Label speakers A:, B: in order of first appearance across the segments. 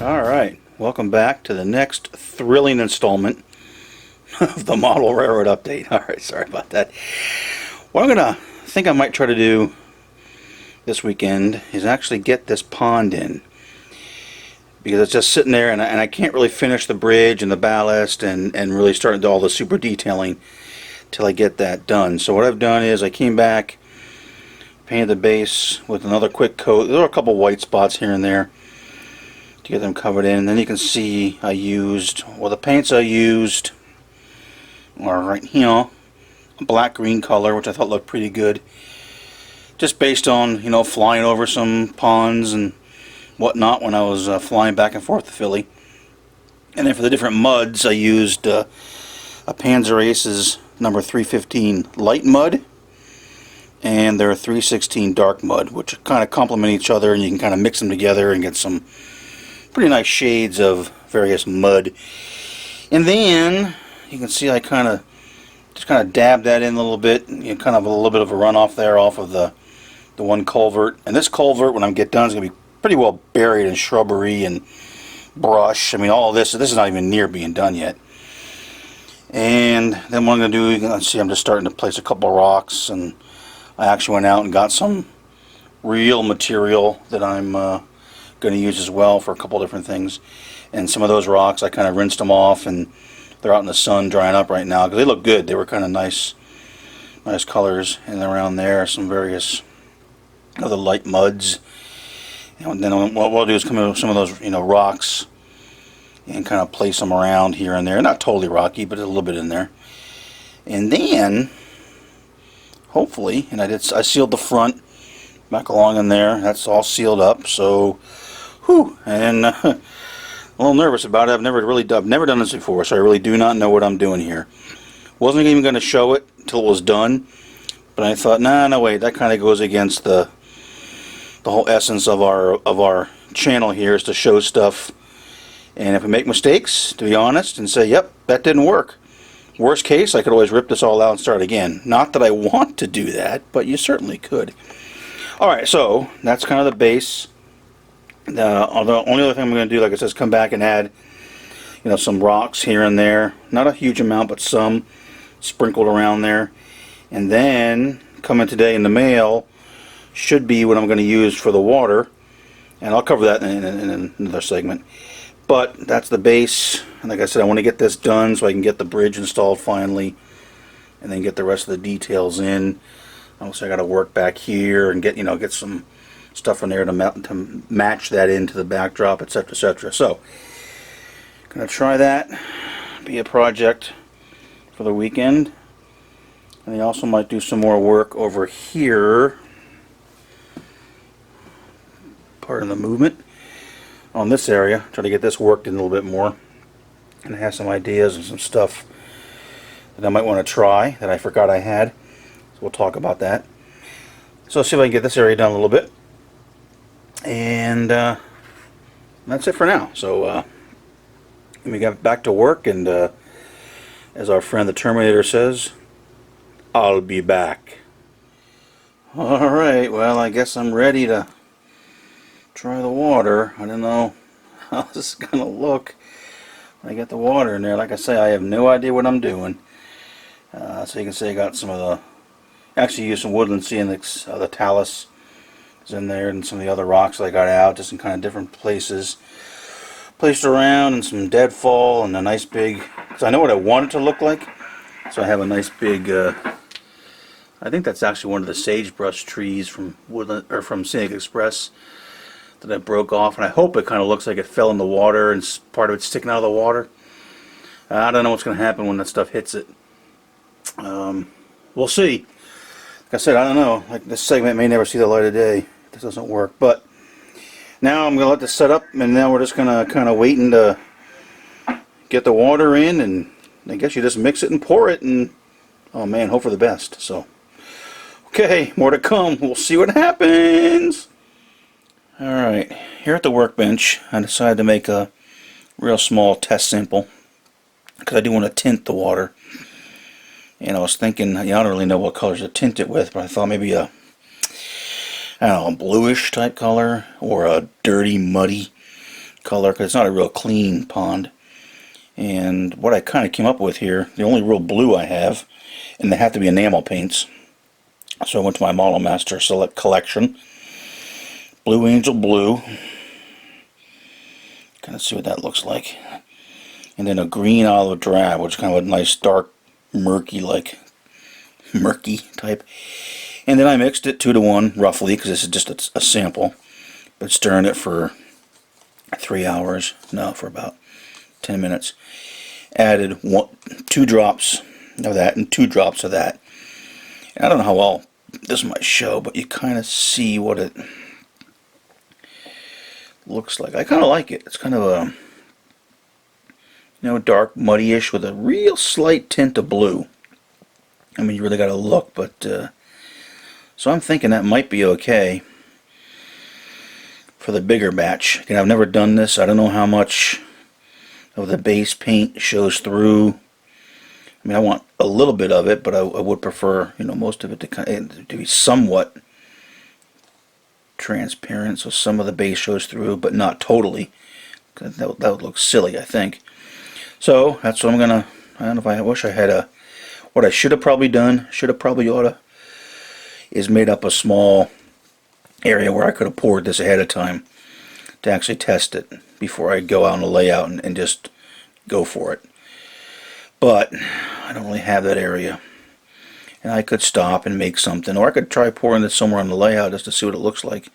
A: Alright, welcome back to the next thrilling installment of the Model Railroad Update. Alright, sorry about that. What I think I might try to do this weekend is actually get this pond in. Because it's just sitting there and I can't really finish the bridge and the ballast and really start into all the super detailing till I get that done. So what I've done is I came back, painted the base with another quick coat. There are a couple white spots here and there to get them covered in. And then you can see the paints I used are right here, a black green color, which I thought looked pretty good, just based on flying over some ponds and whatnot when I was flying back and forth to Philly. And then for the different muds, I used a Panzer Aces number 315 light mud and their 316 dark mud, which kind of complement each other, and you can kind of mix them together and get some pretty nice shades of various mud. And then you can see I just kind of dab that in a little bit, kind of a little bit of a runoff there off of the one culvert. And this culvert, when I get done, is going to be pretty well buried in shrubbery and brush. I mean, all of this is not even near being done yet. And then what I'm going to do, you can see I'm just starting to place a couple rocks, and I actually went out and got some real material that I'm going to use as well for a couple different things. And some of those rocks I kind of rinsed them off, and they're out in the sun drying up right now because they look good. They were kind of nice colors. And around there some various other light muds. And then what we'll do is come in with some of those rocks and kind of place them around here and there. Not totally rocky, but a little bit in there. And then hopefully, and I sealed the front back along in there. That's all sealed up. So, whew, and a little nervous about it. I've never done this before, so I really do not know what I'm doing here. Wasn't even going to show it until it was done, but I thought, no wait, that kind of goes against the whole essence of our channel here, is to show stuff. And if we make mistakes, to be honest, and say, yep, that didn't work. Worst case, I could always rip this all out and start again. Not that I want to do that, but you certainly could. Alright, so that's kind of the base. The only other thing I'm going to do, like I said, is come back and add some rocks here and there. Not a huge amount, but some sprinkled around there. And then, coming today in the mail, should be what I'm going to use for the water. And I'll cover that in another segment. But that's the base. And like I said, I want to get this done so I can get the bridge installed finally, and then get the rest of the details in. Also, I got to work back here and get some stuff in there to match that into the backdrop, etc., etc. So, gonna try that. Be a project for the weekend. And I also might do some more work over here. Pardon the movement. On this area, try to get this worked in a little bit more, and I have some ideas and some stuff that I might want to try that I forgot I had, so we'll talk about that. So let's see if I can get this area done a little bit, and that's it for now. So we got back to work, and as our friend the Terminator says, I'll be back. Alright, well, I guess I'm ready to try the water. I don't know how this is going to look when I get the water in there. Like I say, I have no idea what I'm doing. So you can see I got some of the, actually used some woodland scenics, the talus is in there, and some of the other rocks that I got out, just in kind of different places placed around, and some deadfall, and a nice big, so I know what I want it to look like. So I have a nice big, I think that's actually one of the sagebrush trees from Woodland, or from Scenic Express, that I broke off, and I hope it kind of looks like it fell in the water and part of it's sticking out of the water. I don't know what's going to happen when that stuff hits it. We'll see. Like I said, I don't know. Like, this segment may never see the light of day if this doesn't work. But now I'm going to let this set up, and now we're just going to kind of waiting to get the water in, and I guess you just mix it and pour it, and oh man, hope for the best. So, okay, more to come. We'll see what happens. Alright, here at the workbench, I decided to make a real small test sample, because I do want to tint the water. And I was thinking, I don't really know what colors to tint it with, but I thought maybe a I don't know, a bluish type color, or a dirty, muddy color because it's not a real clean pond. And what I kind of came up with here, the only real blue I have, and they have to be enamel paints. So I went to my Model Master Select collection. Blue Angel Blue. Kind of see what that looks like. And then a green olive drab, which is kind of a nice dark murky type. And then I mixed it 2-to-1 roughly, because this is just a sample. But stirring it for 3 hours, no, for about 10 minutes. Added 2 drops of that and 2 drops of that. And I don't know how well this might show, but you kind of see what it looks like. I kind of like it. It's kind of a, dark, muddy-ish with a real slight tint of blue. I mean, you really got to look, but so I'm thinking that might be okay for the bigger batch. Again, I've never done this. I don't know how much of the base paint shows through. I mean, I want a little bit of it, but I would prefer, most of it to be somewhat transparent, so some of the base shows through, but not totally. That would look silly, I think. So that's what I'm gonna. I don't know if I wish I had what I should have probably done. Is made up a small area where I could have poured this ahead of time to actually test it before I go out on the layout and just go for it. But I don't really have that area, and I could stop and make something, or I could try pouring this somewhere on the layout just to see what it looks like.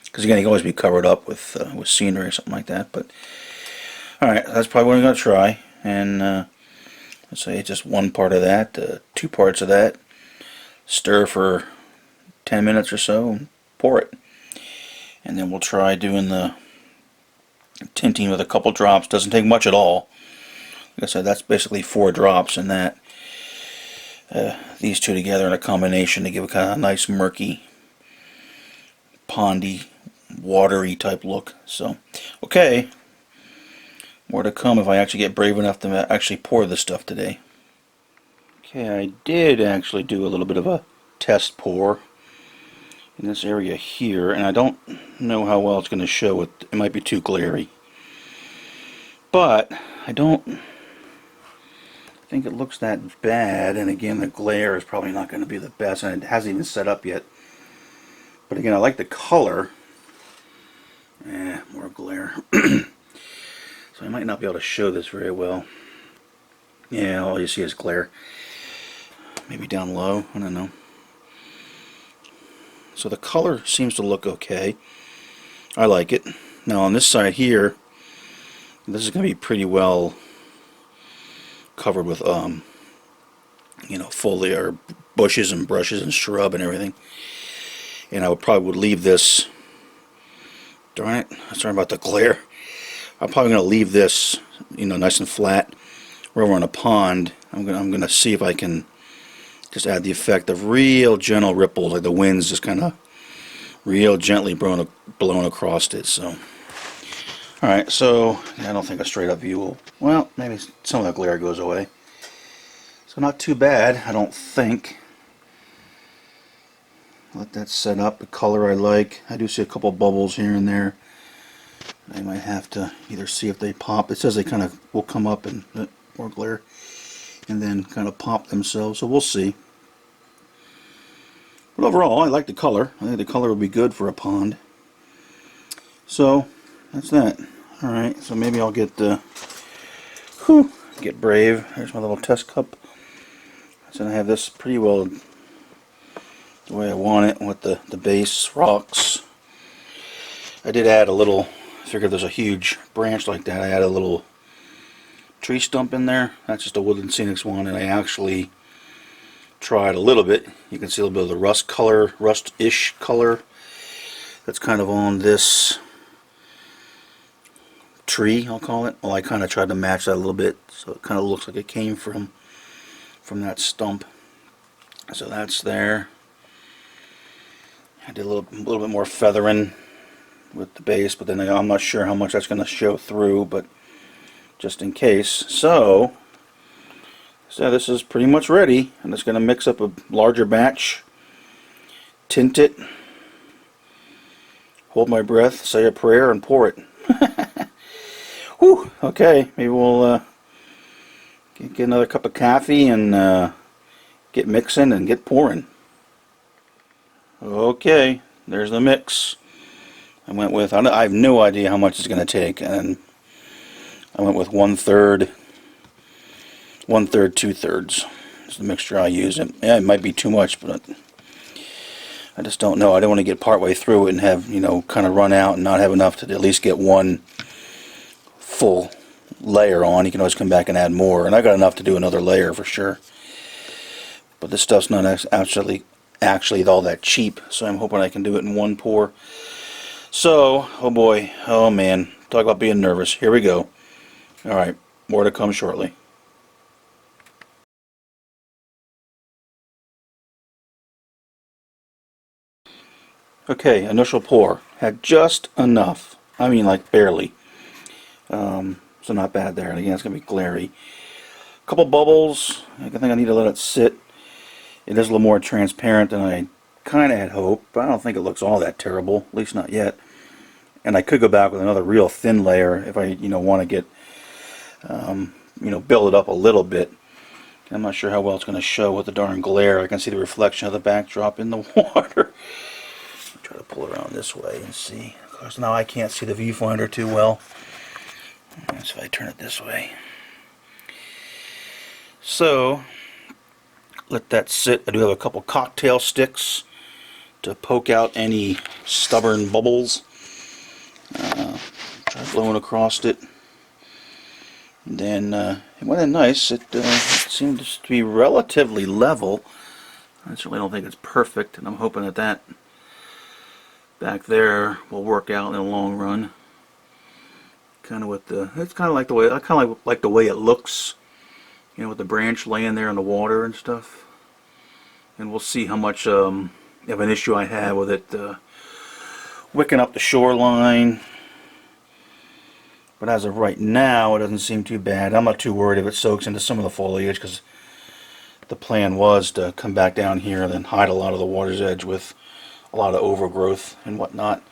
A: Because again, you can always be covered up with scenery or something like that. But all right, that's probably what I'm going to try. And let's say it's just 1 part of that, 2 parts of that. Stir for 10 minutes or so, and pour it. And then we'll try doing the tinting with a couple drops. Doesn't take much at all. Like I said, that's basically 4 drops in that. These two together in a combination to give a kind of nice murky, pondy, watery type look. So, okay. More to come if I actually get brave enough to actually pour this stuff today. Okay, I did actually do a little bit of a test pour in this area here, and I don't know how well it's going to show. It might be too glary. But I don't think it looks that bad, and again, the glare is probably not going to be the best, and it hasn't even set up yet. But again, I like the color. More glare. So I might not be able to show this very well. Yeah, all you see is glare. Maybe down low, I don't know. So the color seems to look okay. I like it. Now on this side here, this is going to be pretty well covered with foliage or bushes and brushes and shrub and everything. And I probably would leave this. Darn it! I'm sorry about the glare. I'm probably going to leave this, nice and flat. Where we're in a pond, I'm gonna see if I can just add the effect of real gentle ripples, like the wind's just kind of real gently blowing across it. So, all right. So I don't think a straight up view will. Well, maybe some of the glare goes away. So not too bad, I don't think. Let that set up. The color I like. I do see a couple bubbles here and there. I might have to either see if they pop. It says they kind of will come up and more glare, and then kind of pop themselves. So we'll see. But overall, I like the color. I think the color will be good for a pond. So that's that. All right. So maybe I'll get get brave. There's my little test cup. So I have this pretty well the way I want it with the base rocks. I did add a little. I figured there's a huge branch like that. I add a little tree stump in there. That's just a Woodland Scenics one, and I actually tried a little bit. You can see a little bit of the rust-ish color that's kind of on this tree, I'll call it. Well, I kind of tried to match that a little bit, so it kind of looks like it came from that stump. So that's there. I did a little bit more feathering with the base, but then I'm not sure how much that's going to show through, but just in case. So this is pretty much ready. I'm just going to mix up a larger batch, tint it, hold my breath, say a prayer, and pour it. Whew, okay, maybe we'll get another cup of coffee and get mixing and get pouring. Okay, there's the mix. I have no idea how much it's going to take, and I went with 1/3, 2/3. It's the mixture I use. Yeah, it might be too much, but I just don't know. I don't want to get partway through it and have, kind of run out and not have enough to at least get one full layer on. You can always come back and add more, and I got enough to do another layer for sure. But this stuff's not actually all that cheap, so I'm hoping I can do it in one pour. So, oh boy, oh man, talk about being nervous. Here we go. Alright, more to come shortly. Okay, initial pour. Had just enough. I mean, like barely. So not bad there. And again, it's going to be glary. A couple bubbles. I think I need to let it sit. It is a little more transparent than I kind of had hoped, but I don't think it looks all that terrible. At least not yet. And I could go back with another real thin layer if I, want to get, build it up a little bit. I'm not sure how well it's going to show with the darn glare. I can see the reflection of the backdrop in the water. Try to pull it around this way and see. Of course, now I can't see the viewfinder too well. So if I turn it this way. So, let that sit. I do have a couple cocktail sticks to poke out any stubborn bubbles. Try blowing across it. And then it went in nice. It seemed to be relatively level. I certainly don't think it's perfect, and I'm hoping that back there will work out in the long run. It's kind of like the way I kind of like the way it looks, with the branch laying there in the water and stuff. And we'll see how much of an issue I have with it wicking up the shoreline. But as of right now, it doesn't seem too bad. I'm not too worried if it soaks into some of the foliage, because the plan was to come back down here and then hide a lot of the water's edge with a lot of overgrowth and whatnot.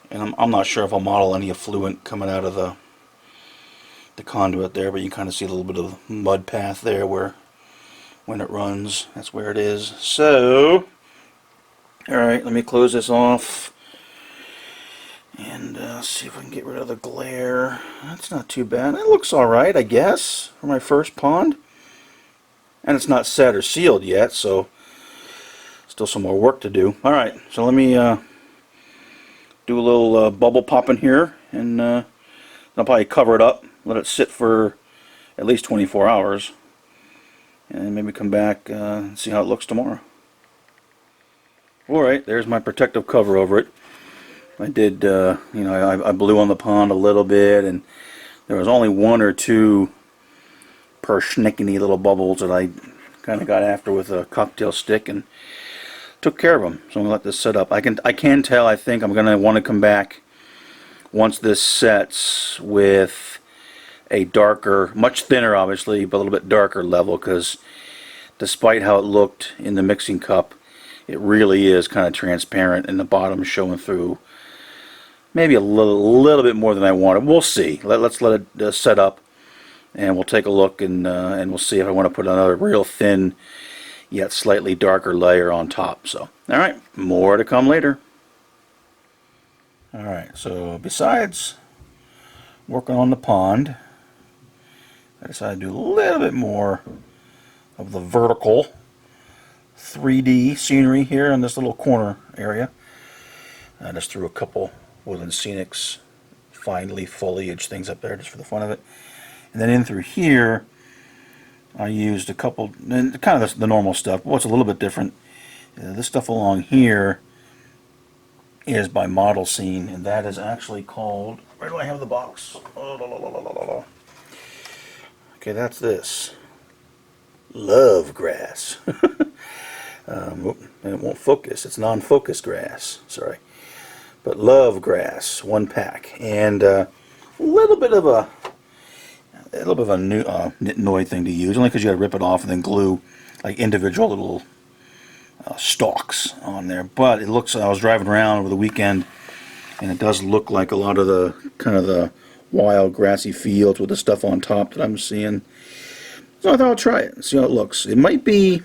A: And I'm not sure if I'll model any effluent coming out of the conduit there, but you can kind of see a little bit of mud path there where when it runs, that's where it is. So, alright, let me close this off and see if I can get rid of the glare. That's not too bad. It looks alright, I guess, for my first pond. And it's not set or sealed yet, so still some more work to do. Alright, so let me do a little bubble popping here, and I'll probably cover it up, let it sit for at least 24 hours, and maybe come back and see how it looks tomorrow. Alright, there's my protective cover over it. I did, I blew on the pond a little bit, and there was only one or two per schnickety little bubbles that I kind of got after with a cocktail stick and took care of them. So I'm gonna let this set up. I can tell. I think I'm gonna want to come back once this sets with a darker, much thinner, obviously, but a little bit darker level, because despite how it looked in the mixing cup, it really is kind of transparent, and the bottom showing through maybe a little bit more than I wanted. We'll see. Let's let it set up, and we'll take a look, and we'll see if I want to put another real thin yet slightly darker layer on top. So, alright, more to come later. Alright, so besides working on the pond, I decided to do a little bit more of the vertical 3D scenery here in this little corner area. I just threw a couple woodland scenics, fine leaf foliage things up there just for the fun of it. And then in through here, I used a couple, kind of the normal stuff. What's a little bit different, this stuff along here is by Model Scene, and that is actually called, where do I have the box? Oh, okay, that's this. Love grass. It won't focus. It's non-focus grass. Sorry. But love grass, 1 pack. And a little bit of a new nitnoid thing to use, only because you got to rip it off and then glue like individual little stalks on there. But it looks, I was driving around over the weekend, and it does look like a lot of the kind of the wild grassy fields with the stuff on top that I'm seeing. So I thought I'll try it and see how it looks. It might be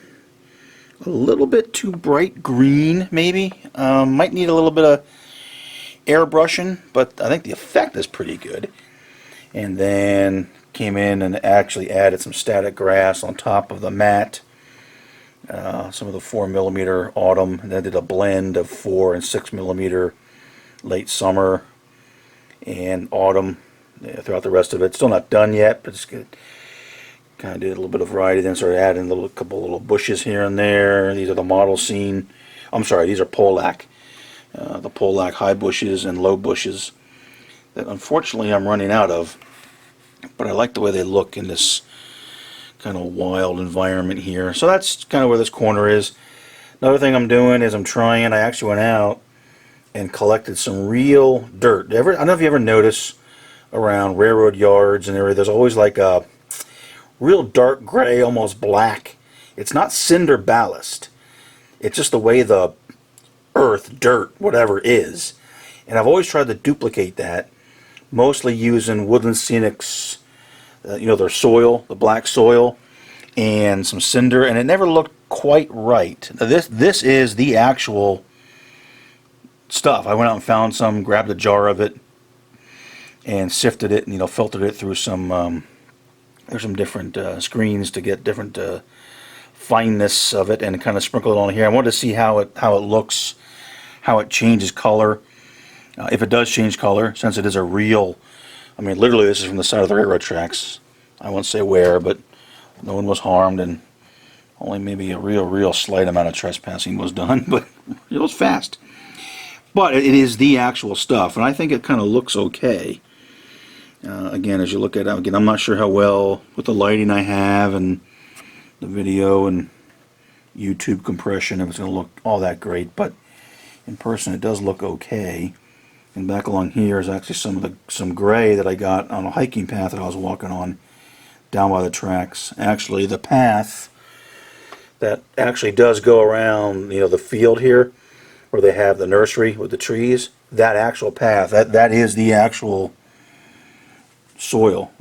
A: a little bit too bright green, maybe. Might need a little bit of airbrushing, but I think the effect is pretty good. And then came in and actually added some static grass on top of the matte. Some of the 4mm autumn, and then did a blend of 4 and 6mm late summer and autumn throughout the rest of it. Still not done yet, but it's good. Kind of did a little bit of variety, then started adding a couple little bushes here and there. These are the model scene. I'm sorry, these are Polack. The Polack high bushes and low bushes that unfortunately I'm running out of. But I like the way they look in this kind of wild environment here. So that's kind of where this corner is. Another thing I'm doing is I actually went out and collected some real dirt. I don't know if you ever notice around railroad yards and area, there's always like a real dark gray, almost black. It's not cinder ballast. It's just the way the earth, dirt, whatever is. And I've always tried to duplicate that, mostly using Woodland Scenics, their soil, the black soil, and some cinder, and it never looked quite right. Now this is the actual stuff. I went out and found some, grabbed a jar of it, and sifted it, and filtered it through some. There's some different screens to get different fineness of it, and kind of sprinkle it on here. I wanted to see how it looks, how it changes color. If it does change color, since it is a real, I mean, literally this is from the side of the railroad tracks. I won't say where, but no one was harmed, and only maybe a real slight amount of trespassing was done, but it was fast. But it is the actual stuff, and I think it kind of looks okay. Again, as you look at it, again, I'm not sure how well with the lighting I have and the video and YouTube compression, if it's going to look all that great, but in person it does look okay. And back along here is actually some gray that I got on a hiking path that I was walking on down by the tracks. Actually, the path that actually does go around, the field here where they have the nursery with the trees, that actual path, that is the actual soil,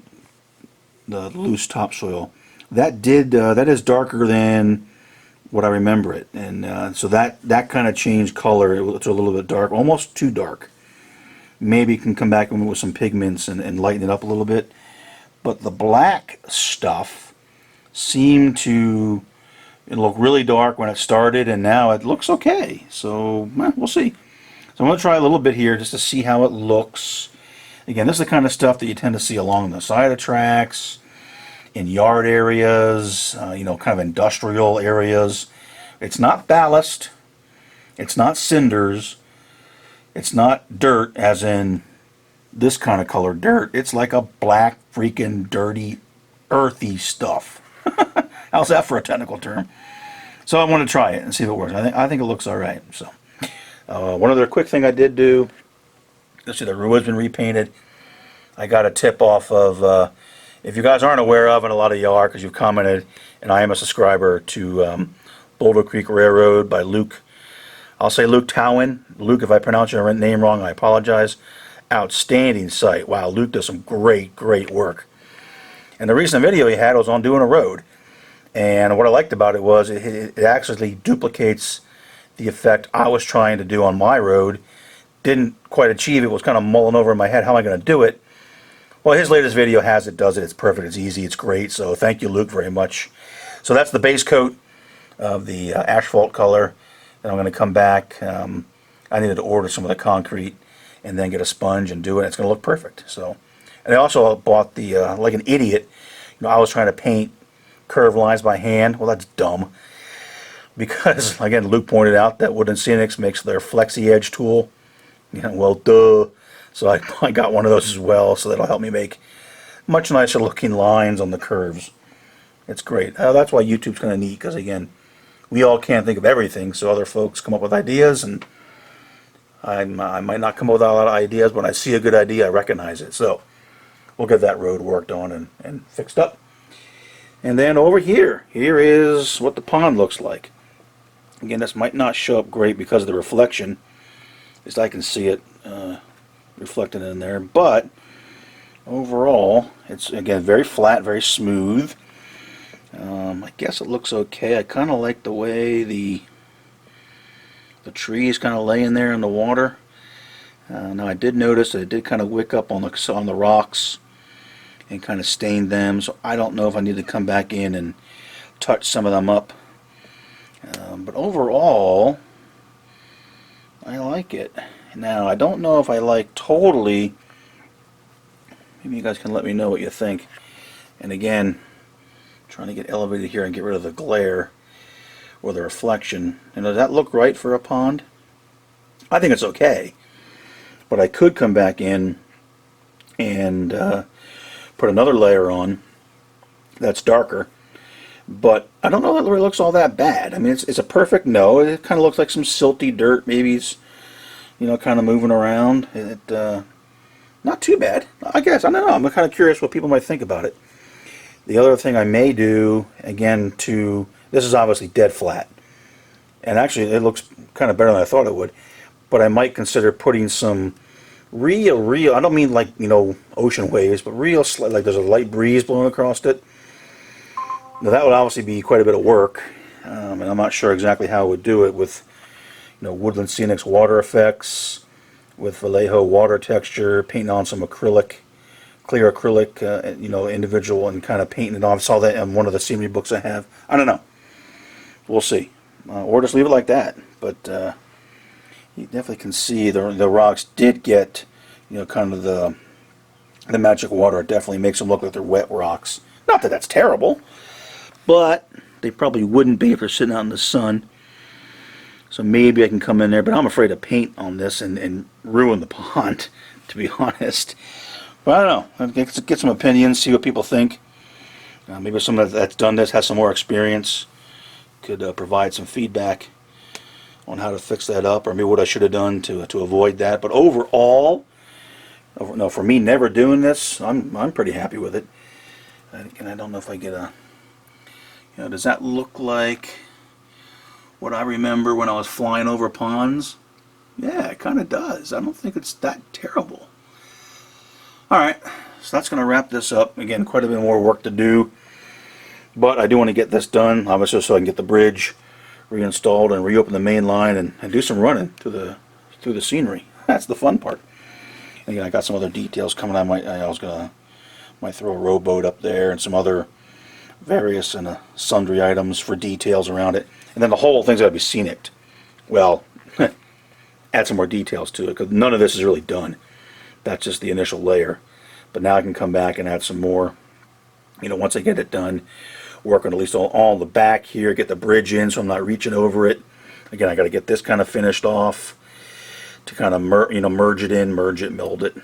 A: the loose topsoil. That is darker than what I remember it, and so that kind of changed color. It's a little bit dark, almost too dark. Maybe can come back with some pigments and lighten it up a little bit. But the black stuff seemed to look really dark when it started, and now it looks okay. So we'll see. So I'm going to try a little bit here just to see how it looks. Again, this is the kind of stuff that you tend to see along the side of tracks, in yard areas, kind of industrial areas. It's not ballast. It's not cinders. It's not dirt, as in this kind of color dirt. It's like a black, freaking, dirty, earthy stuff. How's that for a technical term? So I want to try it and see if it works. I think it looks all right. So one other quick thing I did do. Let's see, the road's been repainted. I got a tip off of, if you guys aren't aware of, and a lot of you are because you've commented, and I am a subscriber to Boulder Creek Railroad by Luke. I'll say Luke Towen. Luke, if I pronounce your name wrong, I apologize. Outstanding site. Wow, Luke does some great work. And the recent video he had was on doing a road. And what I liked about it was it actually duplicates the effect I was trying to do on my road. Didn't quite achieve it. Was kind of mulling over in my head, how am I going to do it? Well, his latest video does it. It's perfect. It's easy. It's great. So thank you, Luke, very much. So that's the base coat of the asphalt color. Then I'm going to come back. I needed to order some of the concrete and then get a sponge and do it. It's going to look perfect. So, and I also bought the like an idiot. I was trying to paint curved lines by hand. Well, that's dumb. Because again, Luke pointed out that Woodland Scenics makes their flexi edge tool. Well, duh. So I got one of those as well. So that'll help me make much nicer looking lines on the curves. It's great. That's why YouTube's kind of neat. Because again, we all can't think of everything, so other folks come up with ideas, and I might not come up with a lot of ideas, but when I see a good idea, I recognize it. So we'll get that road worked on and fixed up. And then over here is what the pond looks like. Again, this might not show up great because of the reflection, at least I can see it reflected in there, but overall, it's again very flat, very smooth. I guess it looks okay. I kind of like the way the trees kind of laying there in the water. Now I did notice that it did kind of wick up on the rocks and kind of stain them. So I don't know if I need to come back in and touch some of them up. But overall, I like it. Now I don't know if I like totally. Maybe you guys can let me know what you think. And again, trying to get elevated here and get rid of the glare or the reflection. And does that look right for a pond? I think it's okay. But I could come back in and put another layer on that's darker. But I don't know that it really looks all that bad. I mean, it's a perfect no. It kind of looks like some silty dirt. Maybe it's, you know, kind of moving around. Not too bad, I guess. I don't know. I'm kind of curious what people might think about it. The other thing I may do, again, this is obviously dead flat. And actually, it looks kind of better than I thought it would. But I might consider putting some real, I don't mean like, you know, ocean waves, but real, like there's a light breeze blowing across it. Now that would obviously be quite a bit of work. And I'm not sure exactly how I would do it with, you know, Woodland Scenics water effects, with Vallejo water texture, painting on some acrylic, clear acrylic, you know, individual, and kind of painting it on. I saw that in one of the scenery books I have. I don't know. We'll see. Or just leave it like that. But you definitely can see the rocks did get, you know, kind of the magic water. It definitely makes them look like they're wet rocks. Not that that's terrible, but they probably wouldn't be if they're sitting out in the sun. So maybe I can come in there, but I'm afraid to paint on this and ruin the pond, to be honest. But I don't know. Get some opinions, see what people think. Maybe someone that's done this, has some more experience, could provide some feedback on how to fix that up, or maybe what I should have done to avoid that. But overall, no, for me never doing this, I'm pretty happy with it. And I don't know if I get a, you know, does that look like what I remember when I was flying over ponds? Yeah, it kind of does. I don't think it's that terrible. Alright, so that's going to wrap this up. Again, quite a bit more work to do, but I do want to get this done, obviously, so I can get the bridge reinstalled and reopen the main line and do some running through the scenery. That's the fun part. And again, I got some other details coming. I might throw a rowboat up there and some other various and sundry items for details around it. And then the whole thing's got to be scenic. Well, add some more details to it, because none of this is really done. That's just the initial layer. But now I can come back and add some more. You know, once I get it done, work on at least all the back here, get the bridge in so I'm not reaching over it. Again, I got to get this kind of finished off to kind of merge it in, meld it,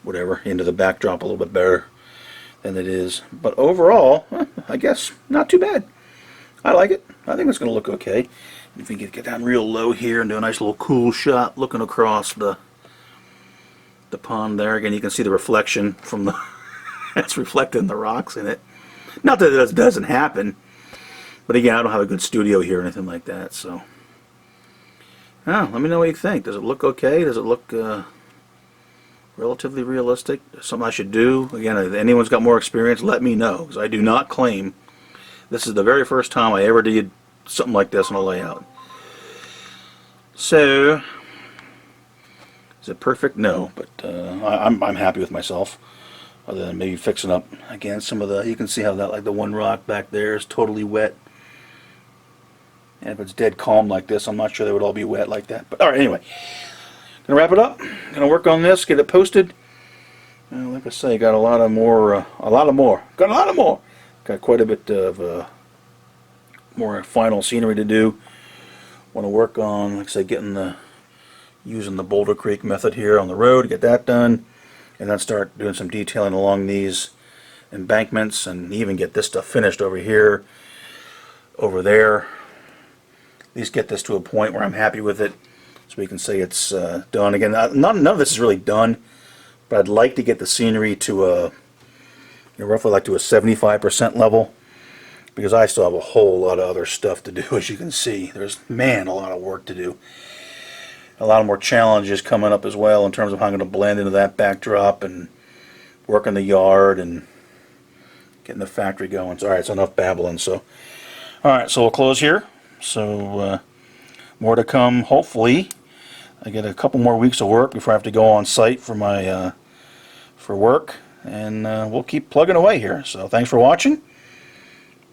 A: whatever, into the backdrop a little bit better than it is. But overall, I guess not too bad. I like it. I think it's going to look okay. If we can get down real low here and do a nice little cool shot looking across the pond there. Again, you can see the reflection from the it's reflecting the rocks in it. Not that it doesn't happen, but again, I don't have a good studio here or anything like that, so let me know what you think. Does it look okay? Does it look relatively realistic? Something I should do? Again, if anyone's got more experience, let me know, because I do not claim. This is the very first time I ever did something like this on a layout. So, is it perfect? No, but I'm happy with myself. Other than maybe fixing up again some of the, you can see how that, like the one rock back there is totally wet. And if it's dead calm like this, I'm not sure they would all be wet like that. But alright, anyway, gonna wrap it up. Gonna work on this, get it posted. Like I say, got a lot more. Got quite a bit of more final scenery to do. Want to work on, like I say, using the Boulder Creek method here on the road, get that done, and then start doing some detailing along these embankments, and even get this stuff finished over here, over there. At least get this to a point where I'm happy with it, so we can say it's done. Again, none of this is really done, but I'd like to get the scenery to roughly like to a 75% level, because I still have a whole lot of other stuff to do. As you can see, there's, man, a lot of work to do. A lot of more challenges coming up as well in terms of how I'm going to blend into that backdrop and working the yard and getting the factory going. So, all right, it's enough babbling. So, all right, so we'll close here. So, more to come, hopefully. I get a couple more weeks of work before I have to go on site for my for work, and we'll keep plugging away here. So, thanks for watching.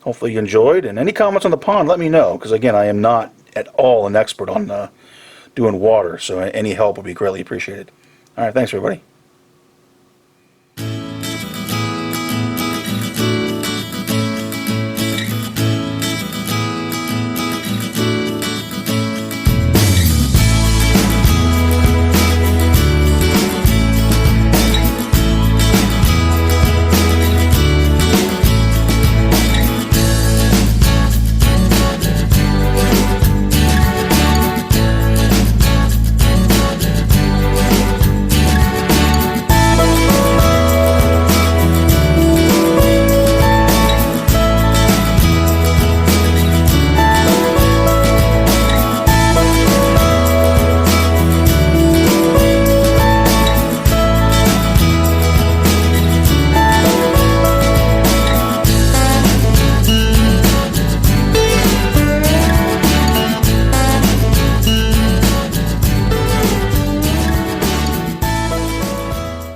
A: Hopefully you enjoyed, and any comments on the pond, let me know, because again, I am not at all an expert on doing water, so any help would be greatly appreciated. All right, thanks everybody.